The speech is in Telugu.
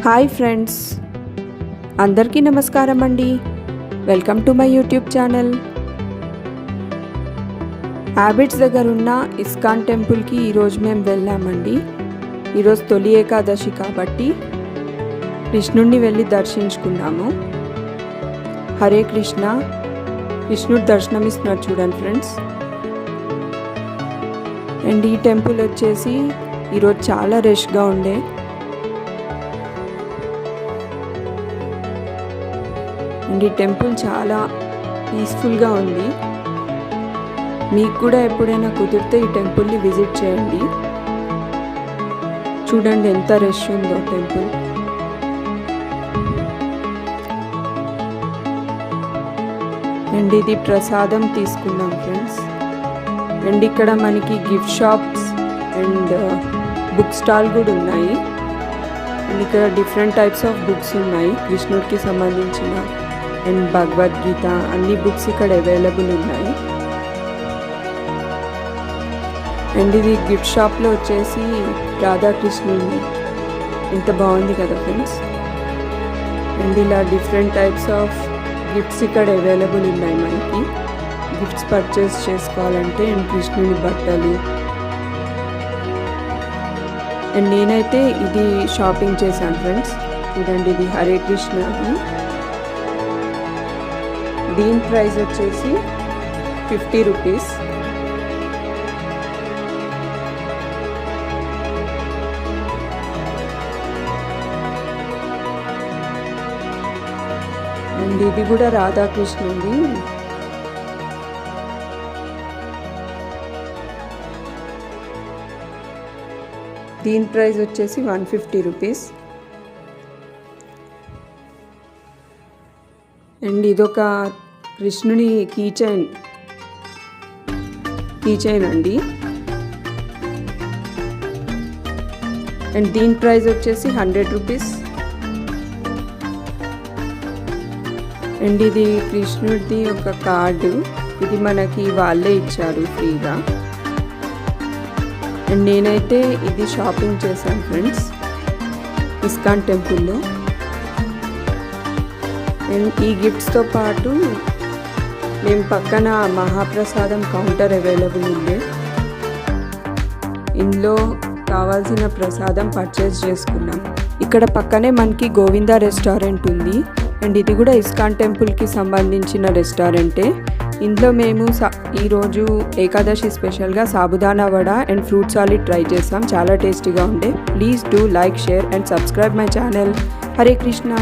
హాయ్ ఫ్రెండ్స్, అందరికీ నమస్కారం అండి. Welcome to my YouTube channel. Habits దగ్గర ఉన్న ఇస్కాన్ టెంపుల్కి ఈరోజు మేము వెళ్ళామండి. ఈరోజు తొలి ఏకాదశి కాబట్టి కృష్ణుడిని వెళ్ళి దర్శించుకున్నాము. హరే కృష్ణ. కృష్ణుడు దర్శనం ఇస్తున్నారు చూడండి ఫ్రెండ్స్. అండ్ ఈ టెంపుల్ వచ్చేసి ఈరోజు చాలా రష్గా ఉండే. అండ్ ఈ టెంపుల్ చాలా పీస్ఫుల్గా ఉంది. మీకు కూడా ఎప్పుడైనా కుదిరితే ఈ టెంపుల్ని విజిట్ చేయండి. చూడండి ఎంత రష్ ఉందో టెంపుల్. అండ్ ఇది ప్రసాదం తీసుకున్నాం ఫ్రెండ్స్. అండ్ ఇక్కడ మనకి gift shops and book stall కూడా ఉన్నాయి. అండ్ ఇక్కడ డిఫరెంట్ టైప్స్ ఆఫ్ బుక్స్ ఉన్నాయి, కృష్ణుడికి సంబంధించిన అండ్ భగవద్గీత అన్ని బుక్స్ ఇక్కడ అవైలబుల్ ఉన్నాయి. అండ్ ఇది గిఫ్ట్ షాప్లో వచ్చేసి రాధాకృష్ణుని ఎంత బాగుంది కదా ఫ్రెండ్స్. అండ్ ఇలా డిఫరెంట్ టైప్స్ ఆఫ్ గిఫ్ట్స్ ఇక్కడ అవైలబుల్ ఉన్నాయి మనకి. గిఫ్ట్స్ పర్చేస్ చేసుకోవాలంటే అండ్ కృష్ణుని బట్టలు. అండ్ నేనైతే ఇది షాపింగ్ చేశాను ఫ్రెండ్స్. చూడండి ఇది హరే కృష్ణ. దీని ప్రైస్ వచ్చేసి 50 రూపీస్. అండ్ ఇది కూడా రాధాకృష్ణుడి. దీని ప్రైస్ వచ్చేసి 150 రూపీస్. అండ్ ఇదొక కృష్ణుని కీ చైన్ అండి. అండ్ దీని ప్రైస్ వచ్చేసి 100 రూపీస్. అండ్ ఇది కృష్ణుడిది ఒక కార్డు. ఇది మనకి వాళ్ళే ఇచ్చారు ఫ్రీగా. అండ్ నేనైతే ఇది షాపింగ్ చేశాను ఫ్రెండ్స్ ఇస్కాన్ టెంపుల్లో. అండ్ ఈ గిఫ్ట్స్తో పాటు మేము పక్కన మహాప్రసాదం కౌంటర్ అవైలబుల్ ఉంది. ఇందులో కావాల్సిన ప్రసాదం పర్చేస్ చేసుకున్నాం. ఇక్కడ పక్కనే మనకి గోవిందా రెస్టారెంట్ ఉంది. అండ్ ఇది కూడా ఇస్కాన్ టెంపుల్కి సంబంధించిన రెస్టారెంటే. ఇందులో మేము ఈరోజు ఏకాదశి స్పెషల్గా sabudana vada and fruit solid try చేసాం. చాలా టేస్టీగా ఉండే. Please do like, share and subscribe my channel. Hare Krishna.